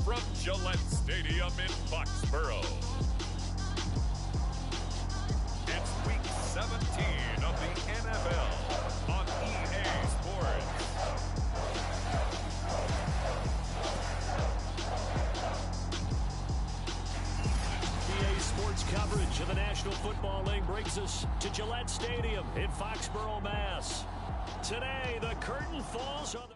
from Gillette Stadium in Foxborough. It's Week 17 of the NFL on EA Sports. EA Sports coverage of the National Football League brings us to Gillette Stadium in Foxborough, Mass. Today, the curtain falls on the...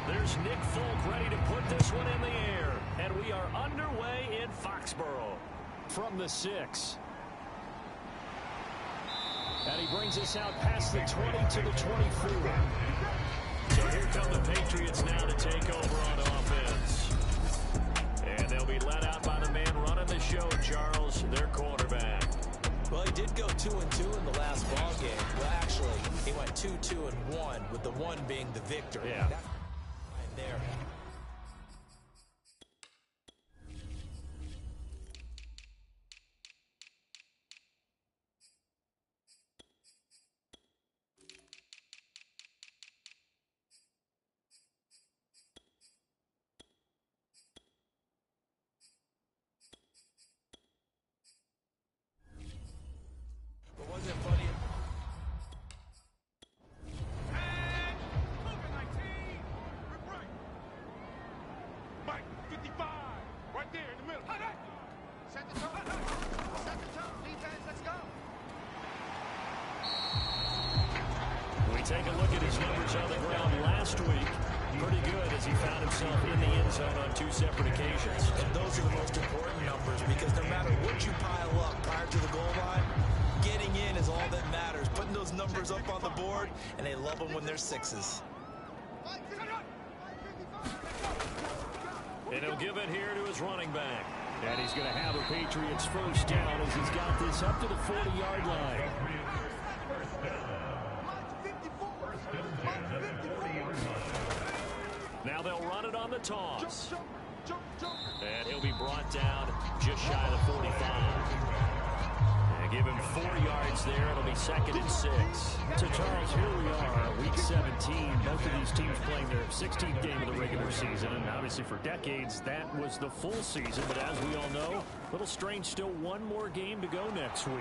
There's Nick Folk ready to put this one in the air, and we are underway in Foxborough from the 6. And he brings us out past the 20 to the 24. So here come the Patriots now to take over on offense. And they'll be led out by the man running the show, Charles, their quarterback. Well, he did go 2-2 in the last ball game. Well, actually, he went 2-2-1, with the 1 being the victory. Yeah. There. But wasn't it funny? Take a look at his numbers on the ground last week. Pretty good as he found himself in the end zone on 2 separate occasions. And those are the most important numbers because no matter what you pile up prior to the goal line, getting in is all that matters. Putting those numbers up on the board, and they love them when they're 6s. And he'll give it here to his running back. And he's going to have a Patriots first down as he's got this up to the 40-yard line. Now they'll run it on the toss. And he'll be brought down just shy of the 45. And give him 4 yards there. It'll be 2nd and 6. So, Charles, here we are, Week 17. Both of these teams playing their 16th game of the regular season. And obviously for decades, that was the full season. But as we all know, a little strange, still 1 more game to go next week.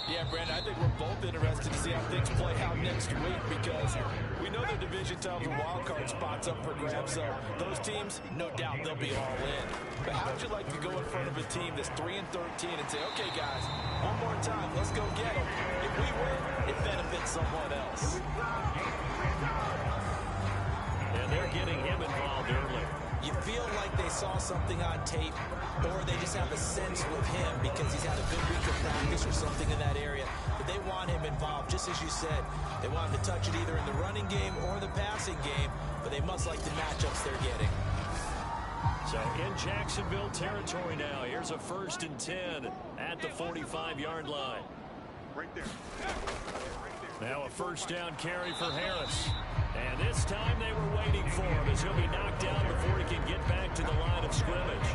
Yeah, Brandon, I think we're both interested to see how things play out next week because we know the division titles and wild card spots up for grabs. So those teams, no doubt, they'll be all in. But how would you like to go in front of a team that's 3-13 and say, okay, guys, one more time, let's go get them. If we win, it benefits someone else. And they're getting him involved early. You feel like they saw something on tape, or they just have a sense with him because he's had a good week of practice or something in that area. But they want him involved, just as you said. They want him to touch it either in the running game or the passing game, but they must like the matchups they're getting. So in Jacksonville territory now. Here's a 1st and 10 at the 45-yard line. Right there. Now a first down carry for Harris. And this time they were waiting for him as he'll be knocked down before he can get back to the line of scrimmage.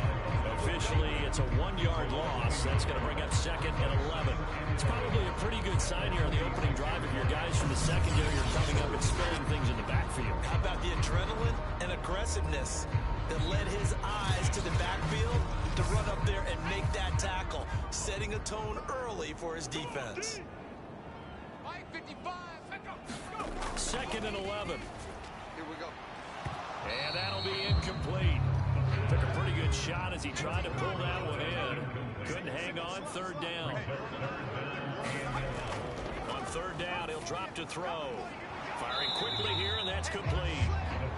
Officially, it's a 1-yard loss. That's going to bring up 2nd and 11. It's probably a pretty good sign here on the opening drive if your guys from the secondary are coming up and spilling things in the backfield. How about the adrenaline and aggressiveness that led his eyes to the backfield to run up there and make that tackle, setting a tone early for his defense. 2nd and 11. Here we go. And that'll be incomplete. Took a pretty good shot as he tried to pull that one in. Couldn't hang on. 3rd down. On 3rd down, he'll drop to throw. Firing quickly here, and that's complete.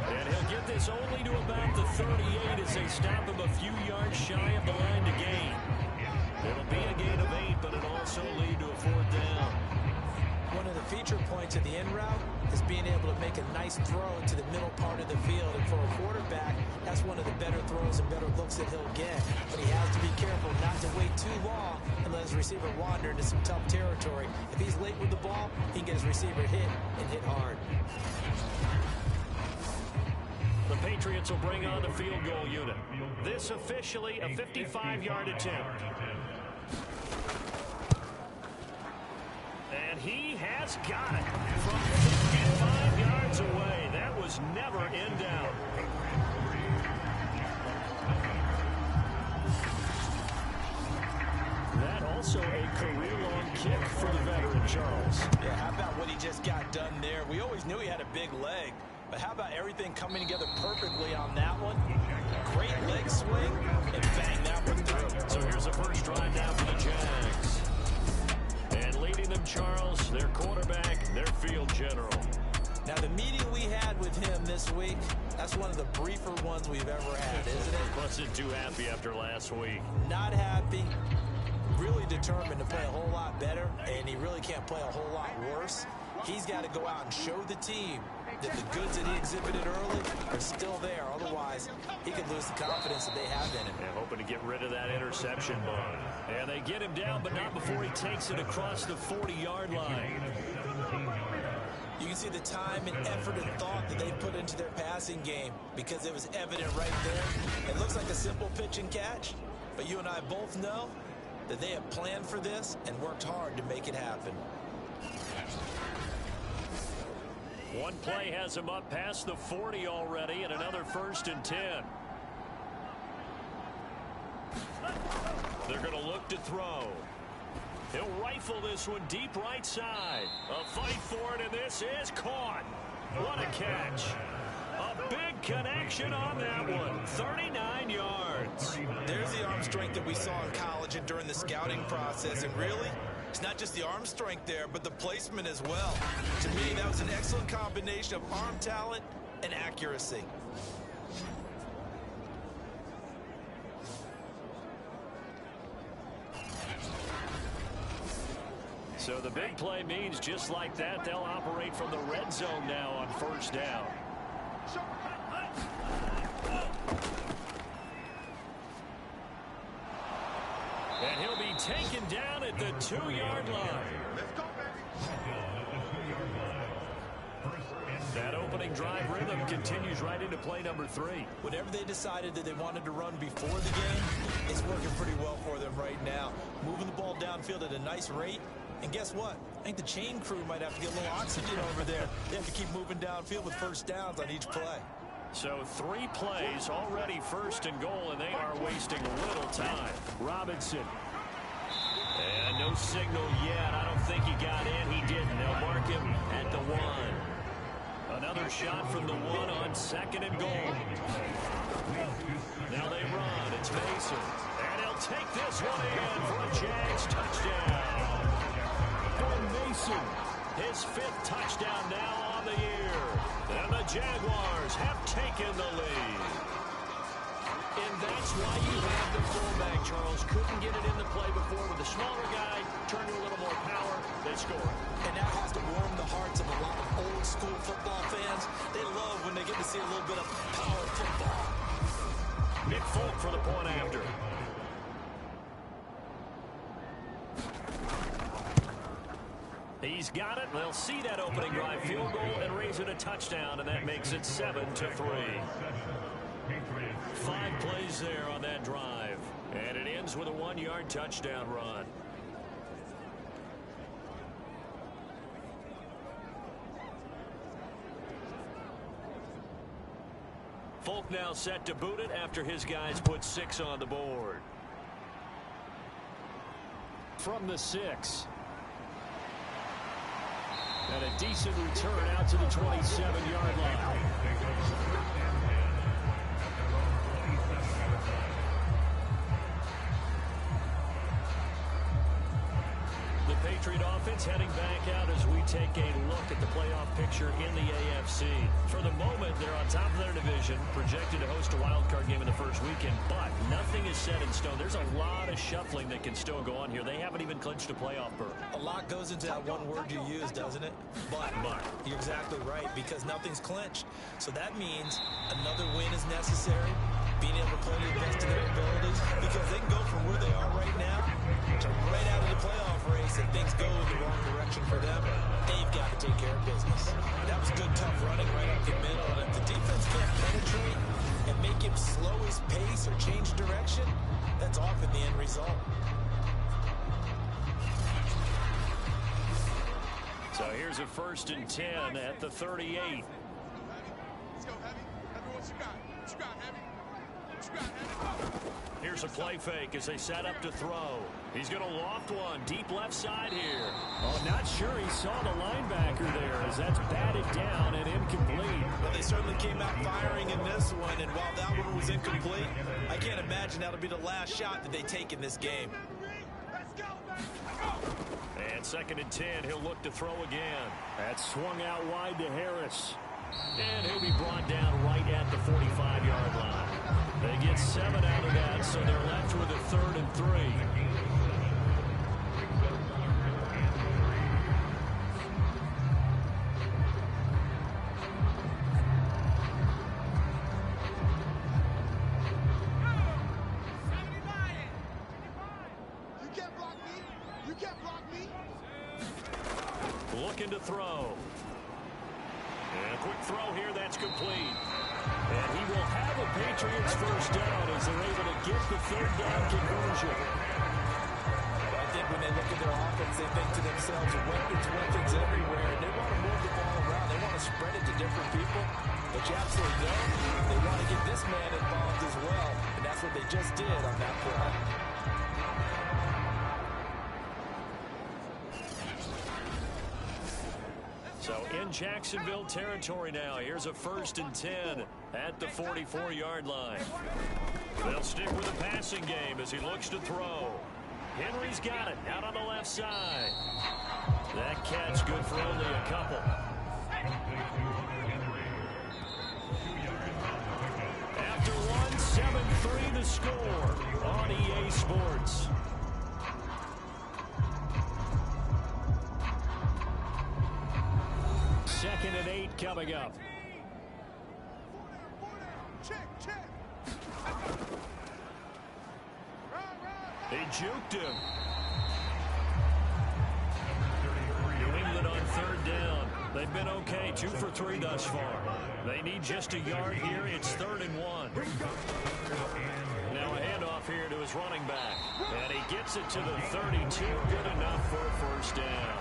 And he'll get this only to about the 38 as they stop him a few yards shy of the line to gain. It'll be a gain of 8, but it'll also lead to a 4th down. One of the feature points of the in route is being able to make a nice throw into the middle part of the field. And for a quarterback, that's one of the better throws and better looks that he'll get. But he has to be careful not to wait too long and let his receiver wander into some tough territory. If he's late with the ball, he can get his receiver hit and hit hard. The Patriots will bring on the field goal unit. This officially a 55-yard attempt. And he has got it from 55 yards away. That was never in doubt. That also a career-long kick for the veteran, Charles. Yeah, how about what he just got done there? We always knew he had a big leg, but how about everything coming together perfectly on that one? Great leg swing, and bang, that one through. So here's the first drive now for the Jags. And leading them, Charles, their quarterback, their field general. Now, the meeting we had with him this week, that's one of the briefer ones we've ever had, isn't it? Wasn't too happy after last week. Not happy. Really determined to play a whole lot better, and he really can't play a whole lot worse. He's got to go out and show the team that the goods that he exhibited early are still there. Otherwise, he could lose the confidence that they have in him. And hoping to get rid of that interception bug. And they get him down, but not before he takes it across the 40-yard line. You can see the time and effort and thought that they put into their passing game because it was evident right there. It looks like a simple pitch and catch, but you and I both know that they have planned for this and worked hard to make it happen. One play has him up past the 40 already, and another 1st and 10. They're going to look to throw. He'll rifle this one deep right side. A fight for it, and this is caught. What a catch. A big connection on that one. 39 yards. There's the arm strength that we saw in college and during the scouting process. And really, it's not just the arm strength there, but the placement as well. To me, that was an excellent combination of arm talent and accuracy. So the big play means just like that, they'll operate from the red zone now on 1st down. And he'll be taken down at the 2-yard line. That opening drive rhythm continues right into play number 3. Whatever they decided that they wanted to run before the game, it's working pretty well for them right now. Moving the ball downfield at a nice rate. And guess what? I think the chain crew might have to get a little oxygen over there. They have to keep moving downfield with 1st downs on each play. So 3 plays already 1st and goal, and they are wasting little time. Robinson. And no signal yet. I don't think he got in. He didn't. They'll mark him at the 1. Another shot from the 1 on 2nd and goal. Now they run. It's Mason. And he'll take this one in for a Jags touchdown. Mason, his 5th touchdown now on the year. And the Jaguars have taken the lead. And that's why you have the fullback, Charles. Couldn't get it in the play before with a smaller guy. Turned to a little more power. They score. And that has to warm the hearts of a lot of old-school football fans. They love when they get to see a little bit of power football. Nick Folk for the point after. He's got it. They'll see that opening drive field goal and raise it a touchdown, and that makes it 7-3. 5 plays there on that drive, and it ends with a 1-yard touchdown run. Folk now set to boot it after his guys put 6 on the board. From the 6. And a decent return out to the 27-yard line. The Patriot offense heading back out as we take a look at the playoff picture in the AFC. For the moment, they're on top of their division, projected to host a wild card game in the first weekend, but nothing is set in stone. There's a lot of shuffling that can still go on here. They haven't even clinched a playoff berth. A lot goes into that one word you use, doesn't it? But. You're exactly right, because nothing's clinched. So that means another win is necessary, being able to play to the best of their abilities, because they can go from where they are right now end result. So here's a 1st and 10 at the 38. Let's go, Heavy. Heavy, what you got? What you got, Heavy? What you got, Heavy? Here's a play fake as they set up to throw. He's going to loft one deep left side here. Oh, not sure he saw the linebacker there as that's batted down and incomplete. Well, they certainly came out firing in this one, and while that one was incomplete, I can't imagine that'll be the last shot that they take in this game. And 2nd and 10, he'll look to throw again. That swung out wide to Harris. And he'll be brought down right at the 45-yard line. They get 7 out of that, so they're left with a 3rd and 3. Looking to throw. And a quick throw here, that's complete. And he will have a Patriots 1st down as they're able to get the 3rd down conversion. I think when they look at their offense, they think to themselves, weapons everywhere. And they want to move the ball around. They want to spread it to different people. But you absolutely know they want to get this man involved as well. And that's what they just did on that play. So in Jacksonville territory now. Here's a 1st and 10 at the 44-yard line. They'll stick with the passing game as he looks to throw. Henry's got it out on the left side. That catch good for only a couple. After one, 7-3 the score on EA Sports. 2nd and 8 coming up. They juked him. New England on 3rd down. They've been okay, 2 for 3 thus far. They need just a yard here. It's 3rd and 1. Now a handoff here to his running back. And he gets it to the 32. Good enough for a 1st down.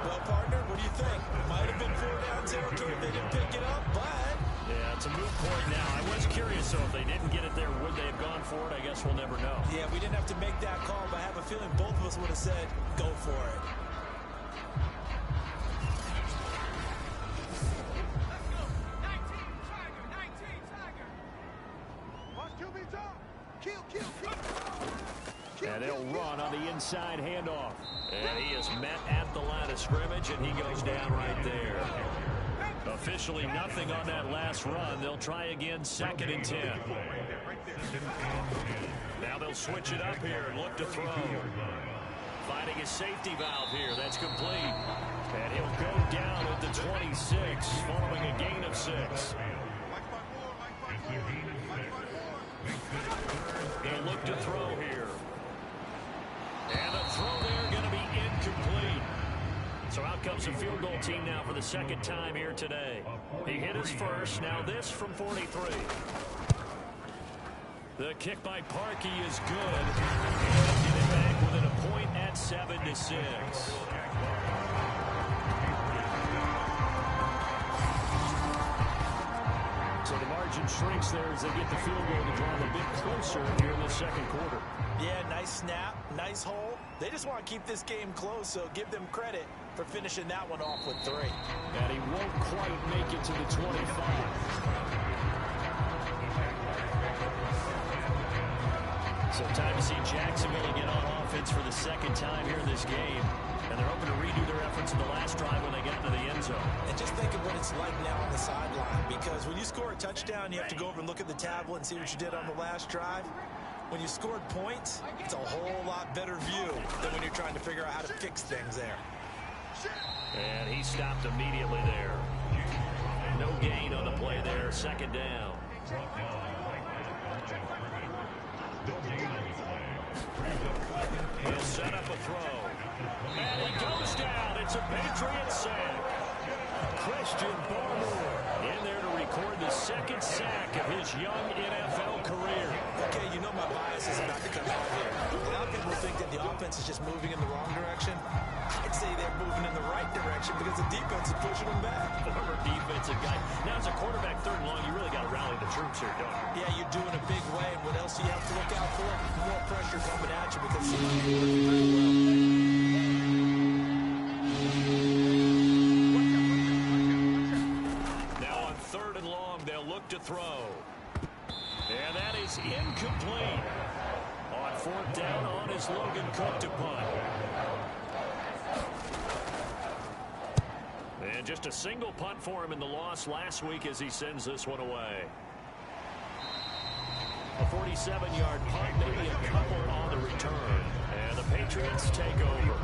Well, partner, what do you think? Might have been 4 down territory if they didn't pick it up, but... Yeah, it's a moot point now. I was curious, though, if they didn't get it there, would they have gone for it? I guess we'll never know. Yeah, we didn't have to make that call, but I have a feeling both of us would have said, go for it. And they'll run on the inside handoff. And he is met at the line of scrimmage, and he goes down right there. Officially nothing on that last run. They'll try again, 2nd and 10. Now they'll switch it up here and look to throw. Finding his safety valve here. That's complete. And he'll go down at the 26 following a gain of 6. They'll look to throw here. And the throw there going to be incomplete. So out comes the field goal team now for the 2nd time here today. He hit his first. Now this from 43. The kick by Parkey is good. And get it back within a point at 7-6. So the margin shrinks there as they get the field goal to draw them a bit closer here in the 2nd quarter. Yeah, nice snap, nice hole. They just want to keep this game close, so give them credit for finishing that one off with 3. And he won't quite make it to the 25. So time to see Jacksonville again on offense for the 2nd time here in this game. And they're hoping to redo their efforts in the last drive when they get into the end zone. And just think of what it's like now on the sideline, because when you score a touchdown, you have to go over and look at the tablet and see what you did on the last drive. When you scored points, it's a whole lot better view than when you're trying to figure out how to fix things there. And he stopped immediately there. No gain on the play there. 2nd down. He'll set up a throw. And he goes down. It's a Patriots sack. Christian Barmore in there to record the second sack of his young NFL career. Okay, you know my bias is about to come out here. A lot of people think that the offense is just moving in the wrong direction. I'd say they're moving in the right direction because the defense is pushing them back. Former defensive guy. Now, as a quarterback, third and long, you really got to rally the troops here, don't you? Yeah, you're doing a big way, and what else do you have to look out for? More pressure coming at you because it's not working very well. Now on third and long, they'll look to throw. And that is incomplete. On fourth down, on is Logan Cook to punt. And just a single punt for him in the loss last week as he sends this one away. A 47-yard punt, maybe a couple on the return. And the Patriots take over.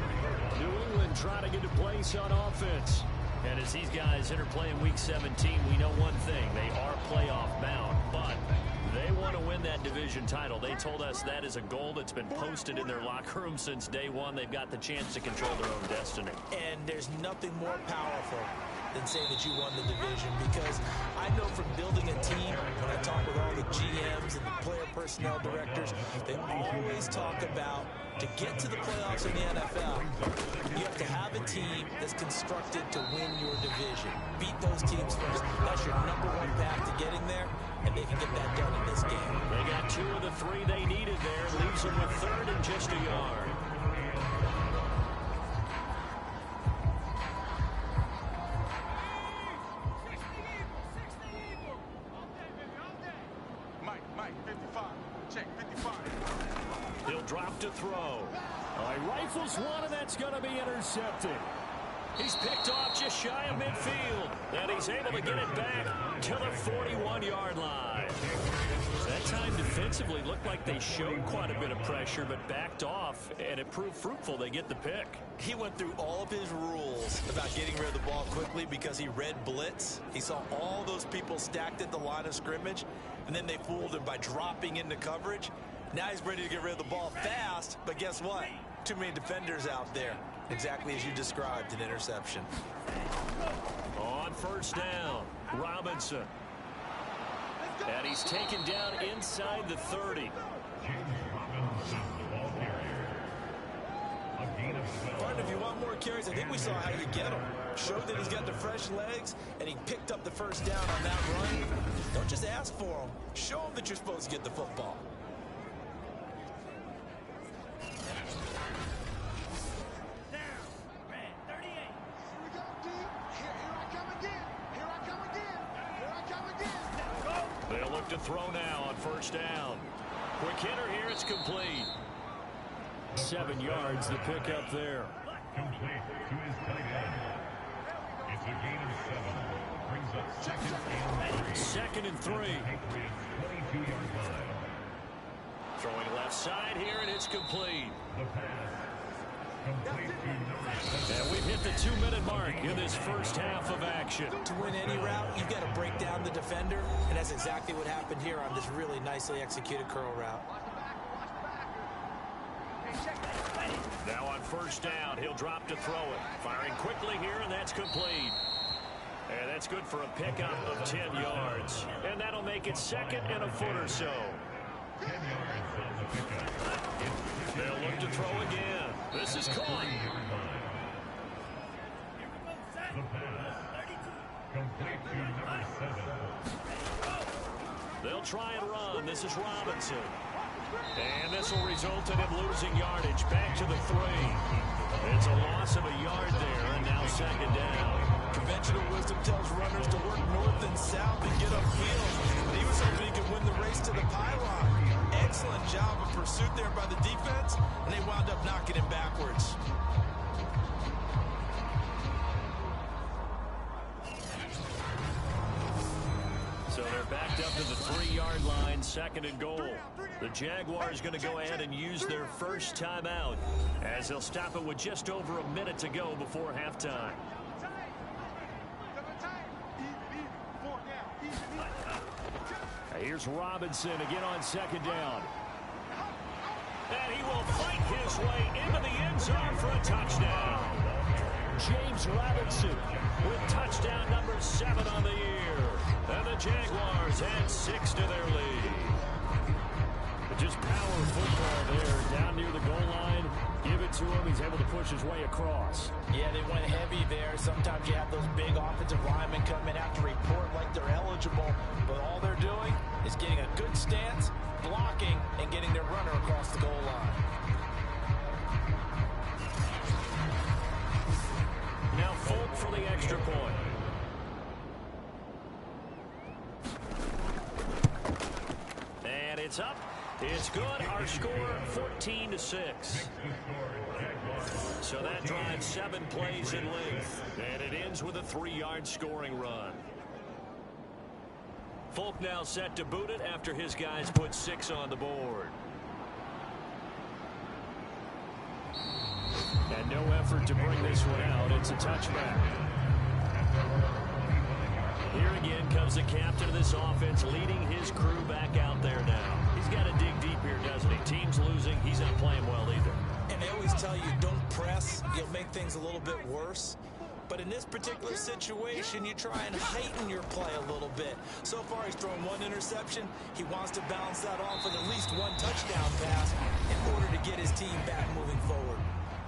New England trying to get a place on offense. And as these guys interplay in Week 17, we know one thing. They are playoff bound, but they want to win that division title. They told us that is a goal that's been posted in their locker room since day one. They've got the chance to control their own destiny. And there's nothing more powerful than saying that you won the division, because I know from building a team, when I talk with all the GMs and the player personnel directors, they always talk about, to get to the playoffs in the NFL, you have to have a team that's constructed to win your division. Beat those teams first. That's your number one path to getting there, and they can get that done in this game. They got 2 of the 3 they needed there. Leaves them with third and just a yard. Mike, 55. Check, 55. He'll drop to throw. He rifles one, and that's going to be intercepted. He's picked off just shy of midfield. And he's able to get it back to the 41-yard line. That time defensively looked like they showed quite a bit of pressure, but backed off, and it proved fruitful. They get the pick. He went through all of his rules about getting rid of the ball quickly because he read blitz. He saw all those people stacked at the line of scrimmage, and then they fooled him by dropping into coverage. Now he's ready to get rid of the ball fast, but guess what? Too many defenders out there. Exactly as you described, an interception. On first down, Robinson. And he's taken down inside the 30. Martin, if you want more carries, I think we saw how you get them. Showed that he's got the fresh legs, and he picked up the first down on that run. Don't just ask for them. Show them that you're supposed to get the football. They'll look to throw now on first down. Quick hitter here, it's complete. 7 yards, the pick up there. Complete to his tight end. It's a gain of 7. Brings up second and 3. 2nd and 3. 22-yard line. Throwing left side here, and it's complete. The pass. Complete to number 7. And we've hit the 2-minute mark in this first half of action. To win any route, you've got to break down the defender, and that's exactly what happened here on this really nicely executed curl route. Now on first down, he'll drop to throw it. Firing quickly here, and that's complete. And that's good for a pickup of 10 yards. And that'll make it 2nd and a foot or so. 10 yards on the pickup. They'll look to throw again. This is caught. The pass. Complete to number 7. They'll try and run. This is Robinson. And this will result in him losing yardage. Back to the 3. It's a loss of a yard there, and now 2nd down. Conventional wisdom tells runners to work north and south and get upfield. He was hoping he could win the race to the pylon. Excellent job of pursuit there by the defense, and they wound up knocking him backwards. So they're backed up to the 3-yard line, 2nd and goal. The Jaguars going to go ahead and use their first timeout as they'll stop it with just over a minute to go before halftime. Here's Robinson again on 2nd down. And he will fight his way into the end zone for a touchdown. James Robinson with touchdown number 7 on the year. And the Jaguars add 6 to their lead. Just power football there, down near the goal line. Give it to him. He's able to push his way across. Yeah, they went heavy there. Sometimes you have those big offensive linemen come in, have to report like they're eligible. But all they're doing is getting a good stance, blocking, and getting their runner across the goal line. Now Folk for the extra point. And it's up. It's good. Our score 14-6. So that drives 7 plays in length. And it ends with a 3-yard scoring run. Folk now set to boot it after his guys put 6 on the board. And no effort to bring this one out. It's a touchback. Here again comes the captain of this offense leading his crew back out there now. He's got to dig deep here, doesn't he? Team's losing. He's not playing well either. And they always tell you, don't press. You'll make things a little bit worse. But in this particular situation, you try and heighten your play a little bit. So far, he's thrown 1 interception. He wants to balance that off with at least 1 touchdown pass in order to get his team back moving forward.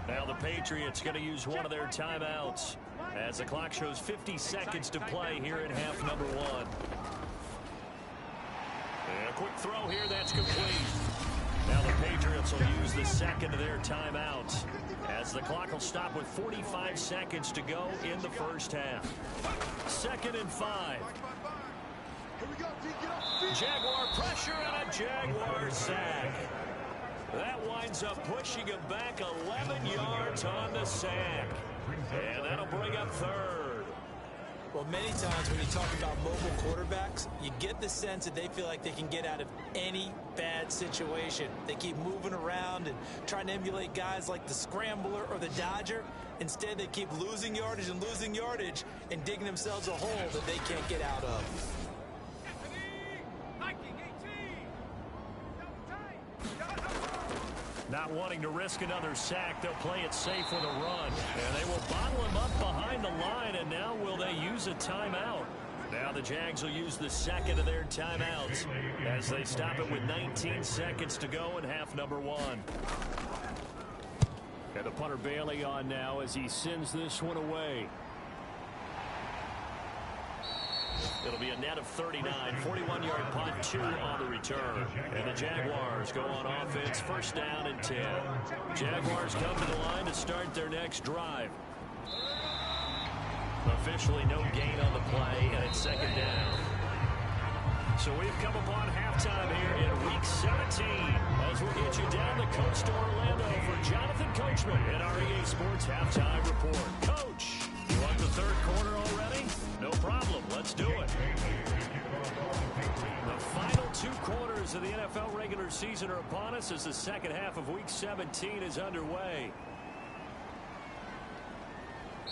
Now the Patriots going to use one of their timeouts as the clock shows 50 seconds to play here in half number 1. And a quick throw here, that's complete. Now the Patriots will use the second of their timeouts as the clock will stop with 45 seconds to go in the first half. 2nd and 5. Jaguar pressure and a Jaguar sack. That winds up pushing him back 11 yards on the sack. And that'll bring up 3rd. Well, many times when you talk about mobile quarterbacks, you get the sense that they feel like they can get out of any bad situation. They keep moving around and trying to emulate guys like the Scrambler or the Dodger. Instead, they keep losing yardage and digging themselves a hole that they can't get out of. Not wanting to risk another sack, they'll play it safe with a run. And they will bottle him up behind the line, and now will they use a timeout? Now the Jags will use the second of their timeouts as they stop it with 19 seconds to go in half number 1. And the punter Bailey on now as he sends this one away. It'll be a net of 39, 41-yard punt, 2 on the return. And the Jaguars go on offense, 1st down and 10. Jaguars come to the line to start their next drive. Officially no gain on the play, and it's 2nd down. So we've come upon halftime here in Week 17 as we'll get you down the coast to Orlando for Jonathan Coachman in our EA Sports Halftime Report. Coach, you want the 3rd quarter already? No problem. Let's do it. The final 2 quarters of the NFL regular season are upon us as the second half of Week 17 is underway.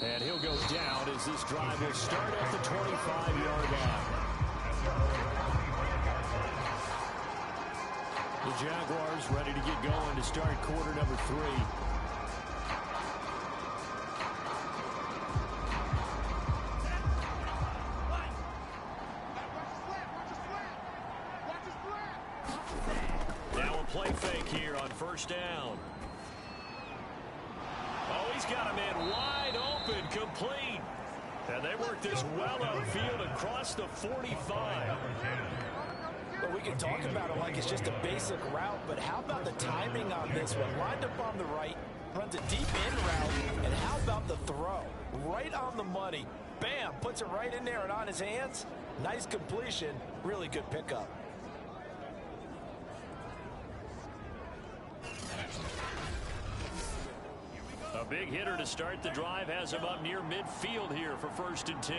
And he'll go down as this drive will start at the 25-yard line. The Jaguars ready to get going to start quarter number 3. Play fake here on 1st down. Oh, he's got him in wide open, complete. And they work this well upfield across the 45. Well, we can talk about it like it's just a basic route, but how about the timing on this one? Lined up on the right, runs a deep in route, and how about the throw? Right on the money. Bam, puts it right in there and on his hands. Nice completion, really good pickup. A big hitter to start the drive has him up near midfield here for 1st and 10.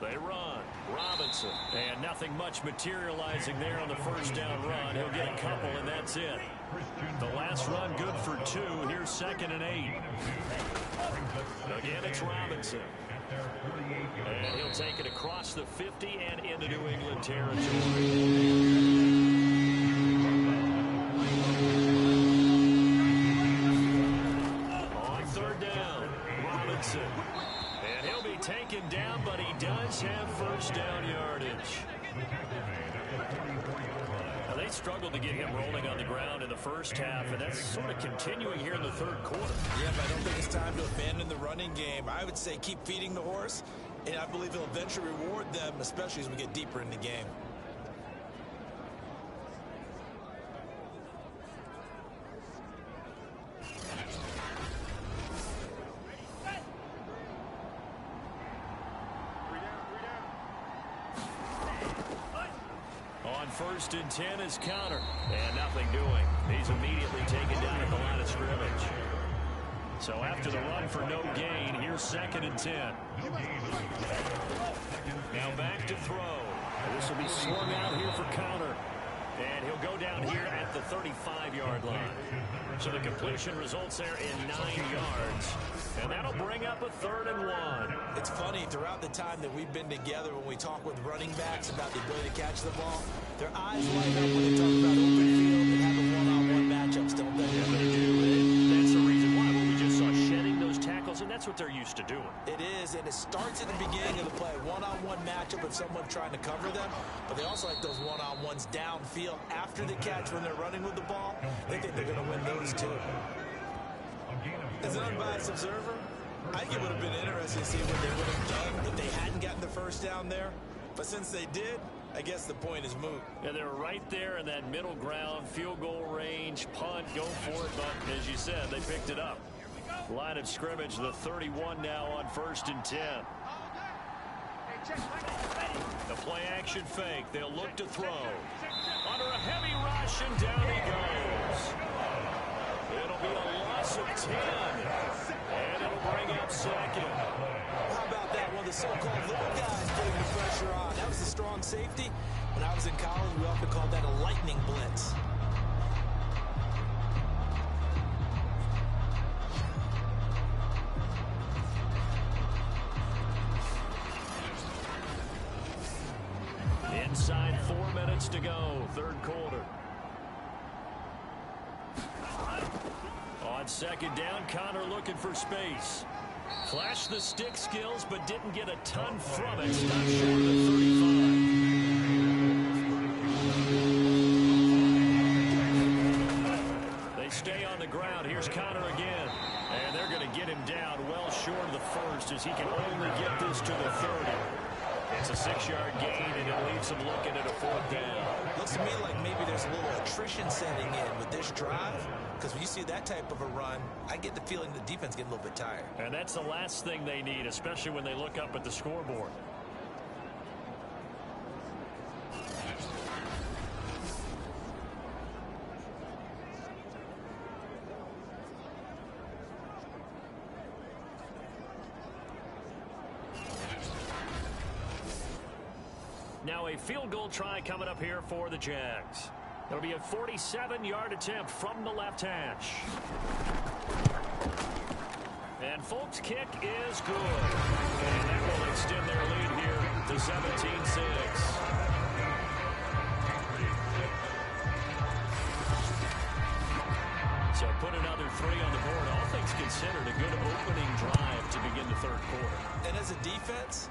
They run. Robinson. And nothing much materializing there on the 1st down run. He'll get a couple, and that's it. The last run good for 2. Here's 2nd and 8. Again, it's Robinson. And he'll take it across the 50 and into New England territory. down, but he does have first down yardage. Now, they struggled to get him rolling on the ground in the first half, and that's sort of continuing here in the third quarter. Yeah, but I don't think it's time to abandon the running game. I would say keep feeding the horse, and I believe he'll eventually reward them, especially as we get deeper in the game. First and 10 is counter. And nothing doing. He's immediately taken down at the line of scrimmage. So after the run for no gain, here's 2nd and 10. Now back to throw. This will be swung out here for counter. And he'll go down here at the 35-yard line. So the completion results there in 9 yards. And that'll bring up a 3rd and 1. It's funny, throughout the time that we've been together, when we talk with running backs about the ability to catch the ball, their eyes light up when they talk about open field and having one-on-one matchups, don't they? Yeah, they do. And that's the reason why. Well, we just saw shedding those tackles, and that's what they're used to doing. It is, and it starts at the beginning of the play. One-on-one matchup if someone's trying to cover them, but they also like those one-on-ones downfield after the catch when they're running with the ball. They think they're going to win those too. As an unbiased observer, I think it would have been interesting to see what they would have done if they hadn't gotten the first down there. But since they did, I guess the point is moot. Yeah, they were right there in that middle ground, field goal range, punt, go for it. But as you said, they picked it up. Line of scrimmage, the 31 now on 1st and 10. The play action fake. They'll look to throw. Under a heavy rush, and down he goes. It'll be a loss of 10. And it'll bring up 2nd. How about that? One of the so-called little guys putting the pressure on. That was a strong safety. When I was in college, we often called that a lightning blitz. Inside 4 minutes to go, 3rd quarter. On 2nd down, Connor looking for space. Flashed the stick skills, but didn't get a ton from it. Stopped short of the 35. They stay on the ground. Here's Connor again. And they're going to get him down well short of the 1st as he can only get this to the 30. It's a 6-yard gain, and it leaves him looking at a 4th down. Looks to me like maybe there's a little attrition setting in with this drive, because when you see that type of a run, I get the feeling the defense getting a little bit tired. And that's the last thing they need, especially when they look up at the scoreboard. Now a field goal try coming up here for the Jags. It'll be a 47-yard attempt from the left hash. And Folk's kick is good. And that will extend their lead here to 17-6. So put another 3 on the board. All things considered, a good opening drive to begin the 3rd quarter. And as a defense,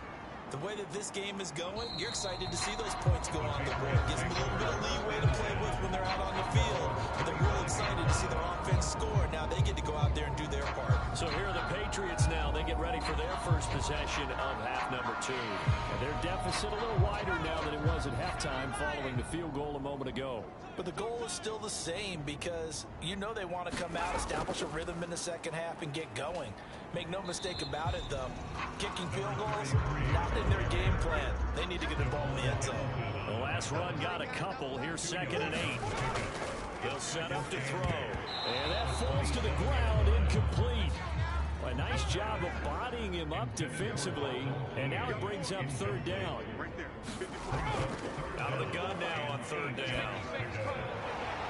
the way that this game is going, you're excited to see those points go on the board. Gives them a little bit of leeway to play with when they're out on the field. But they're really excited to see their offense score. Now they get to go out there and do their part. So here are the Patriots now. They get ready for their first possession of half number 2. And their deficit a little wider now than it was at halftime following the field goal a moment ago. But the goal is still the same because you know they want to come out, establish a rhythm in the second half, and get going. Make no mistake about it, though. Kicking field goals, not in their game plan. They need to get the ball in the end zone. The last run got a couple. Here's 2nd and 8. He'll set up to throw. And that falls to the ground, incomplete. A nice job of bodying him up defensively. And now it brings up 3rd down. Out of the gun now on 3rd down.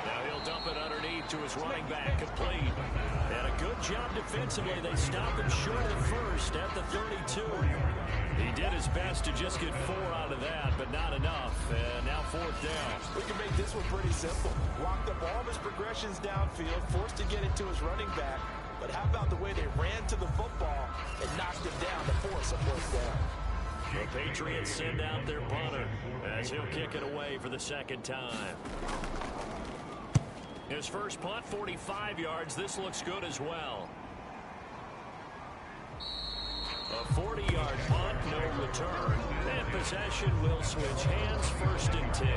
Now he'll dump it underneath to his running back, complete. And a good job defensively. They stopped him short of the 1st at the 32. He did his best to just get 4 out of that, but not enough. And now 4th down. We can make this one pretty simple. Locked up all of his progressions downfield, forced to get it to his running back. But how about the way they ran to the football and knocked him down to force a 4th down? The Patriots send out their punter as he'll kick it away for the second time. His first punt, 45 yards. This looks good as well. A 40-yard punt, no return. And possession will switch hands, 1st and 10.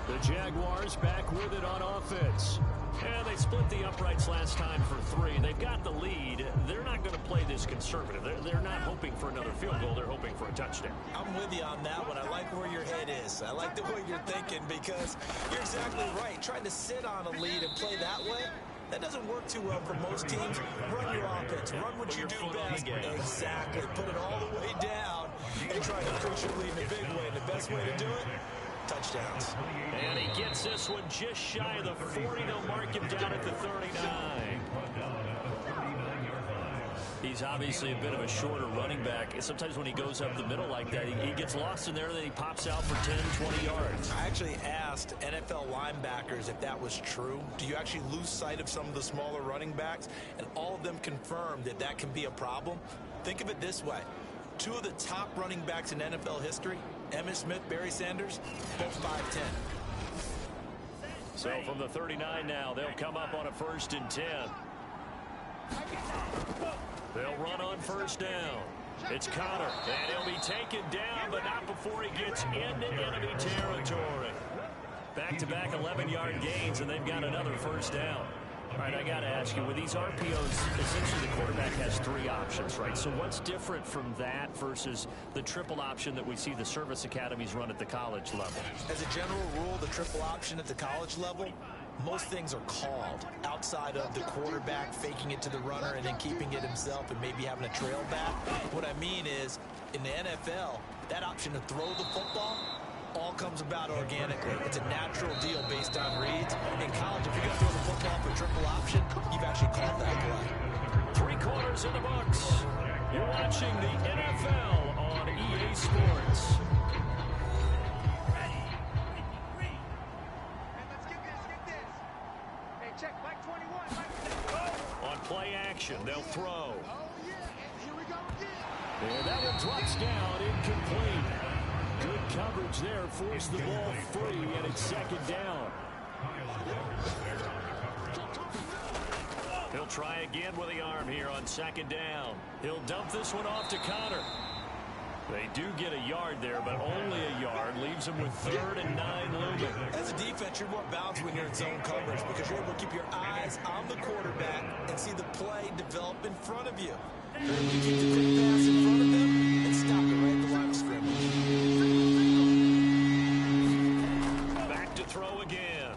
The Jaguars back with it on offense. And they split the uprights last time for 3. They've got the lead. They're not going to play this conservative. They're not hoping for another field goal. They're hoping for a touchdown. I'm with you on that one. I like where your head is. I like the way you're thinking because you're exactly right. Trying to sit on a lead and play that way, that doesn't work too well for most teams. Run your offense. Run what you do best. Exactly. Put it all the way down and try to push your lead in a big way. And the best way to do it, touchdowns. And he gets this one just shy of the 40. They'll mark him down at the 39. He's obviously a bit of a shorter running back. Sometimes when he goes up the middle like that, he gets lost in there, and then he pops out for 10, 20 yards. I actually asked NFL linebackers if that was true. Do you actually lose sight of some of the smaller running backs? And all of them confirmed that that can be a problem. Think of it this way. 2 of the top running backs in NFL history, Emmitt Smith, Barry Sanders, both 5'10". So from the 39 now, they'll come up on a 1st and 10. They'll run on 1st down. It's Connor, and he'll be taken down, but not before he gets into enemy territory. Back-to-back 11-yard gains, and they've got another 1st down. All right, I got to ask you, with these RPOs, essentially the quarterback has 3 options, right? So what's different from that versus the triple option that we see the service academies run at the college level? As a general rule, the triple option at the college level, most things are called outside of the quarterback faking it to the runner and then keeping it himself and maybe having a trail back. What I mean is, in the NFL, that option to throw the football all comes about organically. It's a natural deal based on reads. In college, if you're going to throw the football for triple option, you've actually called that play. 3 quarters in the books. You're watching the NFL on EA Sports. On play action, they'll throw. And that one drops down, incomplete. Good coverage there, forced the ball free, and it's 2nd down. He'll try again with the arm here on 2nd down. He'll dump this one off to Connor. They do get a yard there, but only a yard. Leaves them with 3rd and 9 looming. As a defense, you're more balanced when you're in zone coverage because you're able to keep your eyes on the quarterback and see the play develop in front of you. You're able to keep the quick pass in front of them and stop it right at the line of scrimmage. Back to throw again.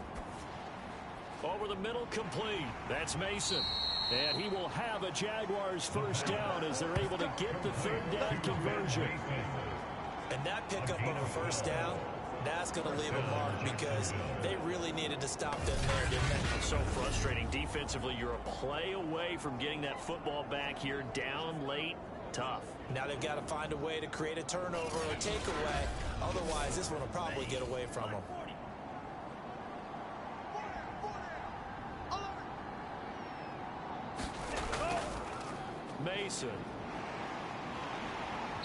Over the middle, complete. That's Mason. And he will have a Jaguars 1st down as they're able to get the 3rd down conversion. And that pickup of a 1st down, that's going to leave a mark because they really needed to stop them there, didn't they? So frustrating. Defensively, you're a play away from getting that football back here down late. Tough. Now they've got to find a way to create a turnover or takeaway. Otherwise, this one will probably get away from them. Mason.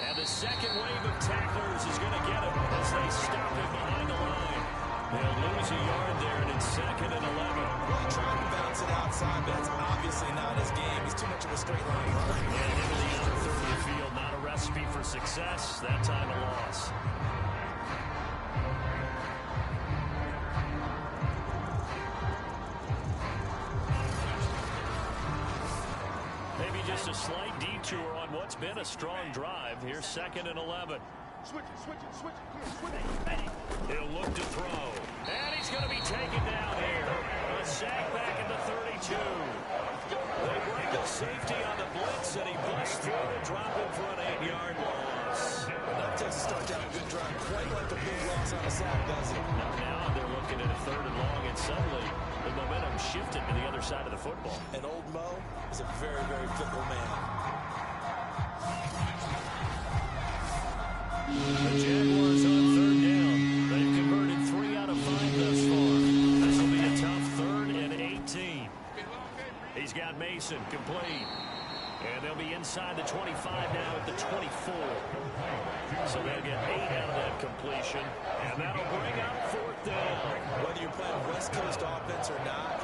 And the second wave of tacklers is going to get him as they stop him behind the line. They'll lose a yard there, and it's 2nd and 11. Really trying to bounce it outside, but that's obviously not his game. He's too much of a straight line runner. And into the other third of the field, not a recipe for success. That time a loss. Just a slight detour on what's been a strong drive. Here's 2nd and 11. Switch it. He'll look to throw. And he's going to be taken down here. A sack back at the 32. They bring the safety on the blitz, and he busts through to drop it for an 8-yard loss. That takes a start down a good drive. Quite like a big loss on a sack, does it? Now they're looking at a 3rd and long, and suddenly the momentum shifted to the other side of the football. And old Mo is a very, very fickle man. The Jaguars on 3rd down. They've converted 3 out of 5 thus far. This will be a tough 3rd and 18. He's got Mason complete. And they'll be inside the 25 now at the 24. So they'll get 8 out of that completion. And that'll bring up 4th down. Whether you're playing West Coast offense or not,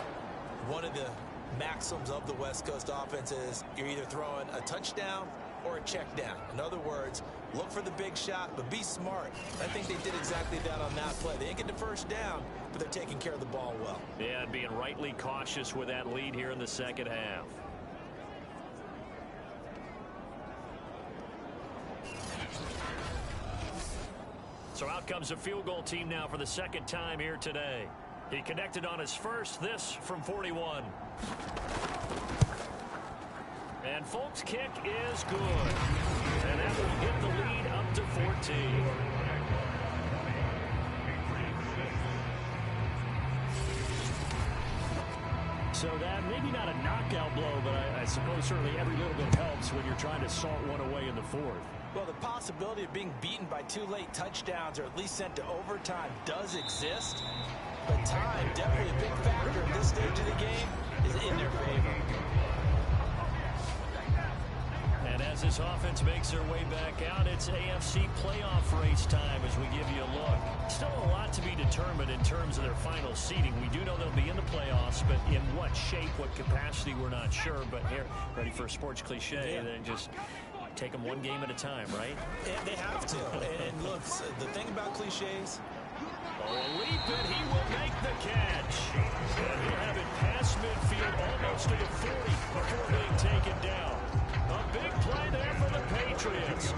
one of the maxims of the West Coast offense is you're either throwing a touchdown or a check down. In other words, look for the big shot, but be smart. I think they did exactly that on that play. They didn't get the first down, but they're taking care of the ball well. Yeah, and being rightly cautious with that lead here in the second half. So out comes a field goal team now for the second time here today. He connected on his first, this from 41. And Folk's kick is good. And that will get the lead up to 14. So that maybe not a knockout blow, but I suppose certainly every little bit helps when you're trying to salt one away in the 4th. Well, the possibility of being beaten by 2 late touchdowns or at least sent to overtime does exist. But time, definitely a big factor in this stage of the game, is in their favor. And as this offense makes their way back out, it's AFC playoff race time as we give you a look. Still a lot to be determined in terms of their final seeding. We do know they'll be in the playoffs, but in what shape, what capacity, we're not sure. But here, ready for a sports cliche, then just take them one game at a time, right? And they have to. And look, the thing about cliches, leap it, he will make the catch. And he'll have it past midfield, almost to the 40 before being taken down. A big play there for the Patriots.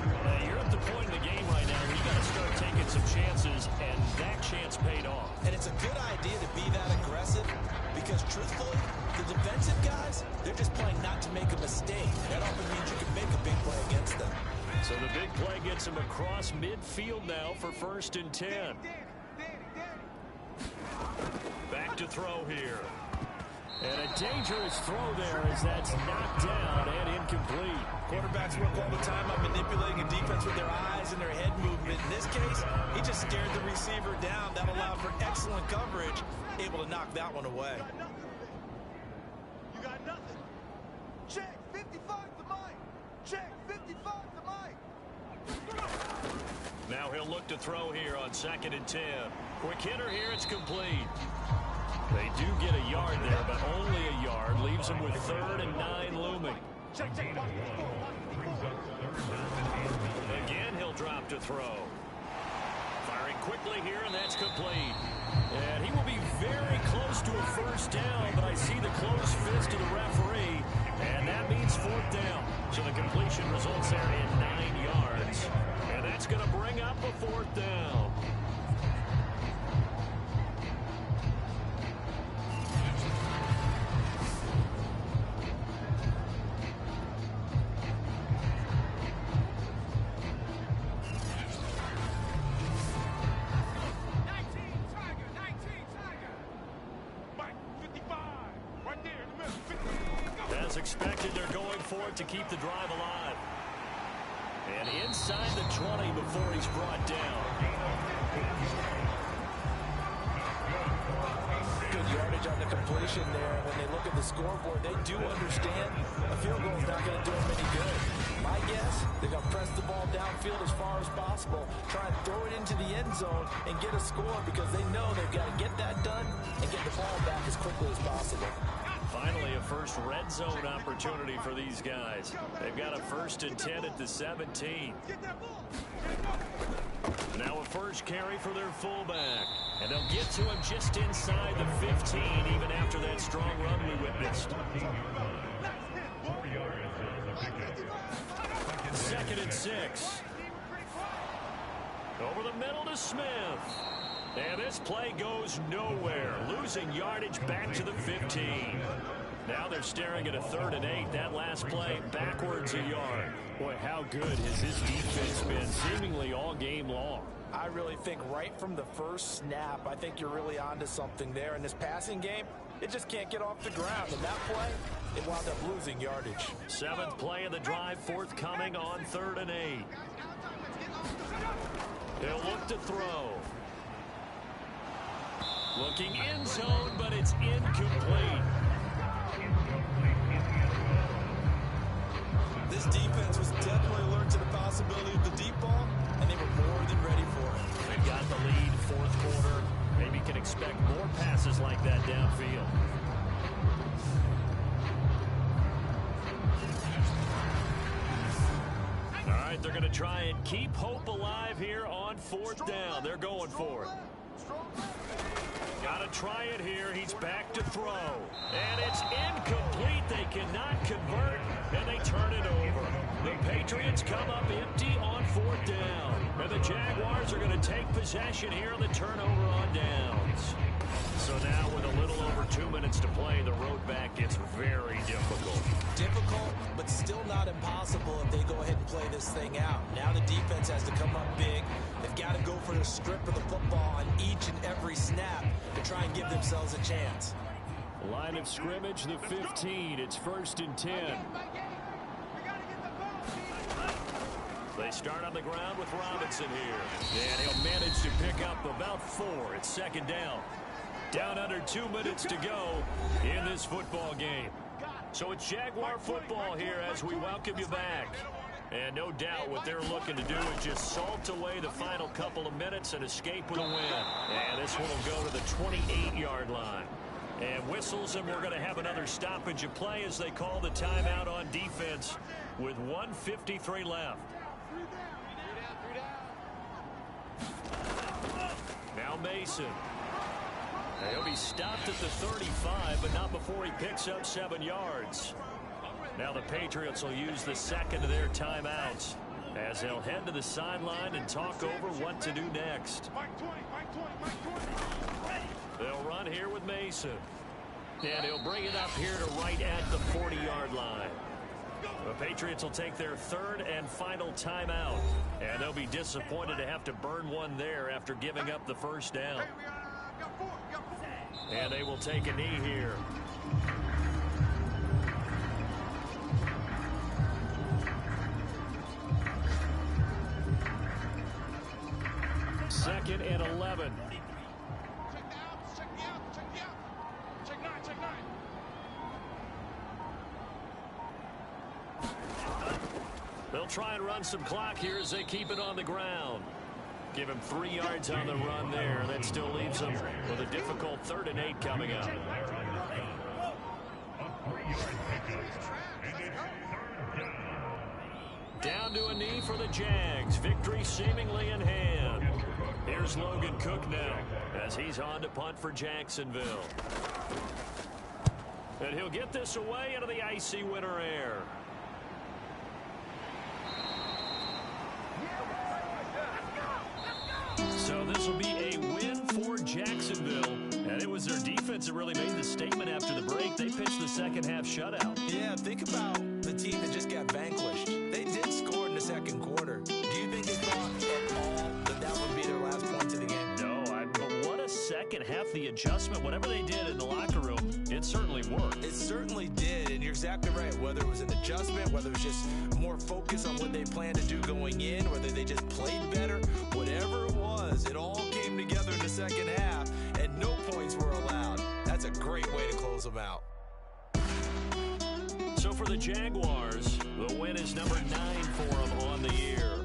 You're at the point in the game right now where you got to start taking some chances, and that chance paid off. and it's a good idea to be that aggressive because, truthfully, the defensive guys, they're just playing not to make a mistake. That often means you can make a big play against them. So the big play gets him across midfield now for 1st and 10. Back to throw here. And a dangerous throw there as that's knocked down and incomplete. Quarterbacks work all the time on manipulating a defense with their eyes and their head movement. In this case, he just stared the receiver down. That allowed for excellent coverage, able to knock that one away. You got nothing. Check 55 to Mike. Check 55 to Mike. Now he'll look to throw here on 2nd and 10. Quick hitter here, it's complete. They do get a yard there, but only a yard. Leaves them with 3rd and 9 looming. Again, he'll drop to throw. Firing quickly here, and that's complete. And he will be very close to a 1st down, but I see the closed fist of the referee, and that means 4th down. So the completion results there in 9 yards. And that's going to bring up a 4th down. As expected, they're going for it to keep the drive alive. And inside the 20 before he's brought down. Good yardage on the completion there. When they look at the scoreboard, they do understand a field goal is not going to do them any good. My guess, they're going to press the ball downfield as far as possible, try and throw it into the end zone and get a score because they know they've got to get that done and get the ball back as quickly as possible. Finally, a first red zone opportunity for these guys. They've got a 1st and 10 at the 17. Now a first carry for their fullback. And they'll get to him just inside the 15, even after that strong run we witnessed. 2nd and 6. Over the middle to Smith. And this play goes nowhere. Losing yardage back to the 15. Now they're staring at a 3rd and 8. That last play backwards a yard. Boy, how good has his defense been seemingly all game long. I really think right from the first snap, I think you're really onto something there. In this passing game, it just can't get off the ground. And that play, it wound up losing yardage. 7th play of the drive, forthcoming on 3rd and 8. He'll look to throw. Looking in zone, but it's incomplete. This defense was definitely alert to the possibility of the deep ball, and they were more than ready for it. They've got the lead, fourth quarter. Maybe can expect more passes like that downfield. All right, they're going to try and keep hope alive here on fourth down. They're going for it. Got to try it here. He's back to throw. And it's incomplete. They cannot convert, and they turn it over. The Patriots come up empty on fourth down. And the Jaguars are going to take possession here on the turnover on downs. So now with a little over 2 minutes to play, the road back gets very difficult. Difficult, but still not impossible if they go ahead and play this thing out. Now the defense has to come up big. They've got to go for the strip of the football on each and every snap to try and give themselves a chance. Line of scrimmage, the 15. It's 1st and 10. They start on the ground with Robinson here. And he'll manage to pick up about 4. It's 2nd down. Down under 2 minutes to go in this football game. So it's Jaguar football here as we welcome you back. And no doubt what they're looking to do is just salt away the final couple of minutes and escape with a win. And this one will go to the 28-yard line. And whistles, and we're going to have another stoppage of play as they call the timeout on defense with 1:53 left. Now Mason. He'll be stopped at the 35, but not before he picks up 7 yards. Now the Patriots will use the second of their timeouts as they'll head to the sideline and talk over what to do next. They'll run here with Mason. And he'll bring it up here to right at the 40-yard line. The Patriots will take their 3rd and final timeout. And they'll be disappointed to have to burn one there after giving up the first down. And they will take a knee here. Second and 11. They'll try and run some clock here as they keep it on the ground. Give him 3 yards on the run there. That still leaves them with a difficult 3rd and 8 coming up. Down to a knee for the Jags. Victory seemingly in hand. Here's Logan Cook now as he's on to punt for Jacksonville. And he'll get this away into the icy winter air. So this will be a win for Jacksonville. And it was their defense that really made the statement after the break. They pitched the second half shutout. Yeah, think about the team that just got vanquished. They did score in the second quarter. Do you think they thought at all that that would be their last point of the game? No, but what a second half. The adjustment, whatever they did in the locker room, it certainly worked. It certainly did, and you're exactly right. Whether it was an adjustment, whether it was just more focus on what they planned to do going in, whether they just played better, whatever it was, it all came together in the second half, and no points were allowed. That's a great way to close them out. So for the Jaguars, the win is number 9 for them on the year.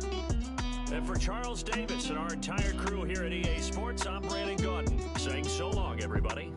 And for Charles Davis and our entire crew here at EA Sports, I'm Brandon Gaudin saying so long, everybody.